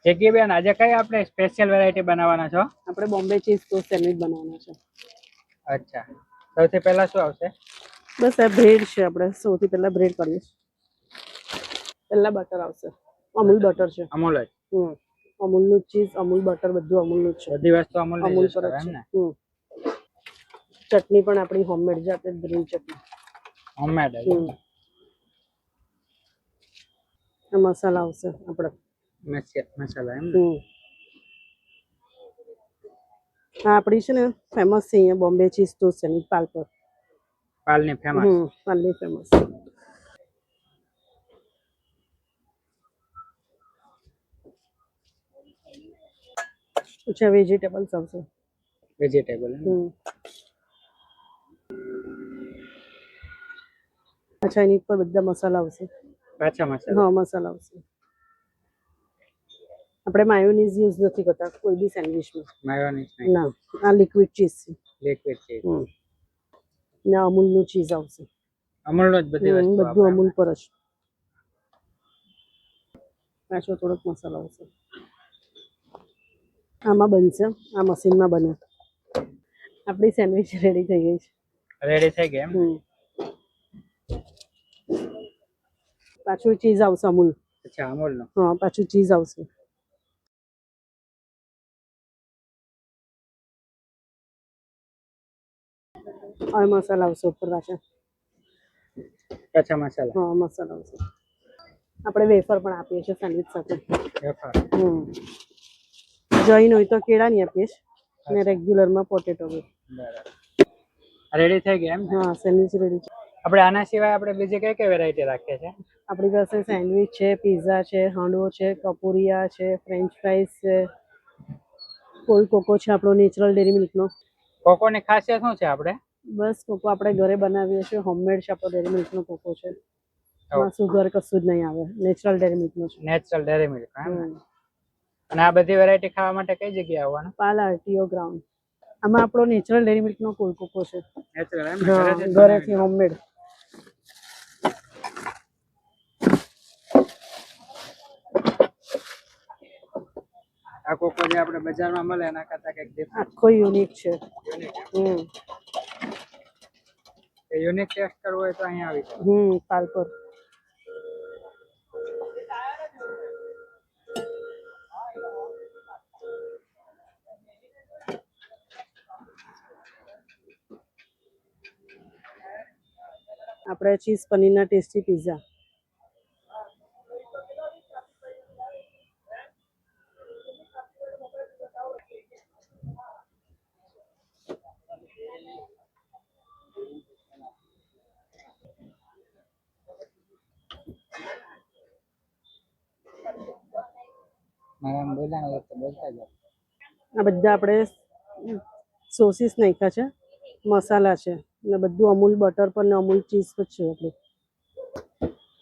જેકી બેન આજે કઈ આપણે સ્પેશિયલ વેરાયટી બનાવવાના છો? આપણે બોમ્બે ચીઝ ટોસ્ટ સેન્ડવિચ બનાવવાના છે. અચ્છા, સૌથી પહેલા શું આવશે? બસ આ બ્રેડ છે. આપણે સૌથી પહેલા બ્રેડ કરીએ. પહેલા બટર આવશે. અમૂલ બટર છે. અમૂલ જ? અમૂલનું ચીઝ, અમૂલ બટર બધું અમૂલનું છે. બધી વસ્તુ અમૂલ પર જ છે. ચટણી પણ આપણી હોમમેડ જાતે ગ્રીન ચટણી. હોમમેડ મસાલા આવશે આપણે મસાલા એમ. હા, આપણી છે ને ફેમસ છે અહીંયા બોમ્બે ચીઝ ટોસ્ટ સેન્ડવિચ પાલપર. પાલની ફેમસ. પાલની ફેમસ. પછી વેજીટેબલ્સ આવશે. વેજીટેબલ. અચ્છા, એની પર બધા મસાલા આવશે. પાછા મસાલા? હા, મસાલા આવશે. આપણે માયોનીઝ યુઝ નથી કરતા કોઈ બી સેન્ડવિચમાં. માયોનીઝ નહીં? ના, આ લિક્વિડ ચીઝ છે. Liquid cheese. ને અમૂલનું ચીઝ આવશે. અમૂલનો જ બધી વસ્તુ? બધું અમૂલ પર જ. પાછો થોડોક મસાલો આવશે. આમાં બનશે, આ મશીનમાં બને. આપણી સેન્ડવિચ રેડી થઈ ગઈ છે. રેડી થઈ ગઈ એમ? પાછું ચીઝ આવશે અમૂલ. અચ્છા, અમૂલનો? હા, પાછું ચીઝ આવશે. હવે મસાલા આવશે ઉપર પાછા. પાછા મસાલા? હા, મસાલા આવશે. આપણે વેફર પણ આપીએ છીએ સેન્ડવિચ સાથે. વેફર? જૈન હોય તો કેળાની આપીએ છીએ અને રેગ્યુલરમાં પોટેટો હોય. બરાબર. રેડી થઈ ગઈ એમ? હા, સેન્ડવિચ રેડી છે. આપણે આના સિવાય આપણે બીજી કઈ કઈ વેરાયટી રાખીએ છીએ? આપણી પાસે સેન્ડવિચ છે, પિઝા છે, હાંડવો છે, કપૂરિયા છે, ફ્રેન્ચ ફ્રાઈઝ છે, કોલ્ડ કોકો છે આપણો નેચરલ ડેરી મિલ્કનો. કોકોની ખાસિયત શું છે આપણે? બસ કોકો આપણે ઘરે બનાવીએ છીએ, હોમમેડ છે. આપણો ડેરી મિલ્કનો કોકો છે. એમાં સુગર કશું જ નહીં આવે. નેચરલ ડેરી મિલ્કનો છે. Natural dairy milk. અને આ બધી વેરાયટી ખાવા માટે કઈ જગ્યાએ આવવાનું? પાલ આરટીઓ ગ્રાઉન્ડ. આમાં આપણો નેચરલ ડેરી મિલ્કનો કોલ્ડ કોકો છે. નેચરલ એમ? ઘરેથી હોમમેડ. આ કોકો જે આપણે બજારમાં મળે એના કરતા કંઈક ડિફરન્ટ. આખો યુનિક છે. યુનિક ટેસ્ટ કરવો હોય તો અહીંયા આવી જાય. પાલ પર. આપણે ચીઝ પનીરના ટેસ્ટી પિઝા. આ બધા આપણે સોસીસ નાખ્યા છે, મસાલા છે અને બધું અમૂલ બટર પર ને અમૂલ ચીઝ પર છે. આપણું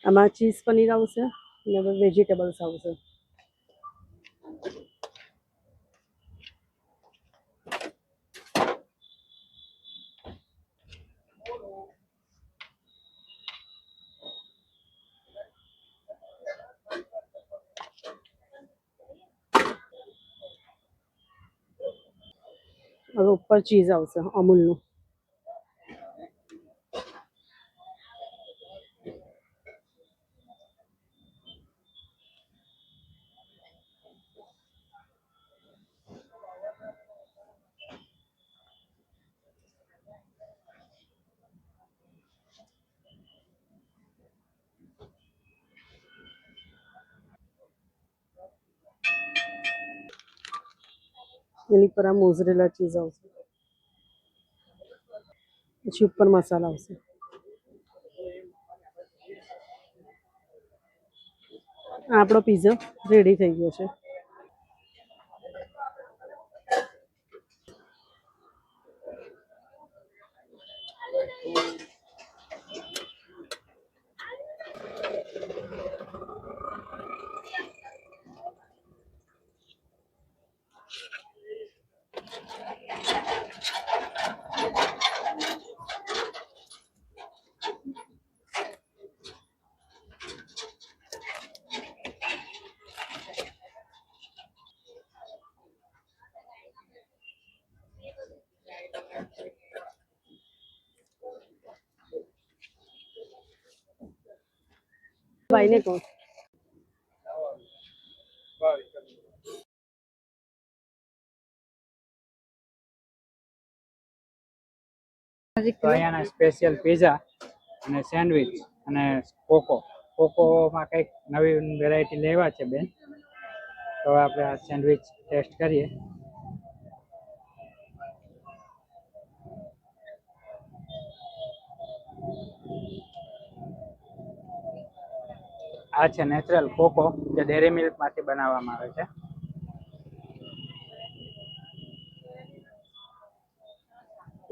આમાં ચીઝ પનીર આવશે અને વેજીટેબલ્સ આવશે. હવે ઉપર ચીઝ આવશે અમૂલનું. એની પર આ મોઝરેલા ચીઝ આવશે. પછી ઉપર મસાલા આવશે. આપણો પિઝા રેડી થઈ ગયો છે. ભાઈને કહું તો અહીંયાના સ્પેશિયલ પીઝા અને સેન્ડવિચ અને કોકોમાં કંઈક નવી વેરાયટી લેવા છે બેન. તો હવે આપણે આ સેન્ડવિચ ટેસ્ટ કરીએ. આ છે નેચરલ કોકો, જે ડેરી મિલ્ક માંથી બનાવવામાં આવે છે.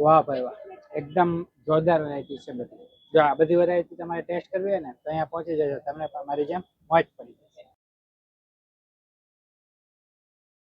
વાહ ભાઈ વાહ, એકદમ જોરદાર વેરાયટી છે બધી. જો આ બધી વેરાયટી તમારે ટેસ્ટ કરવી હોય ને તો અહીંયા પહોંચી જજો, તમને પણ મારી જેમ મોજ પડી જાય.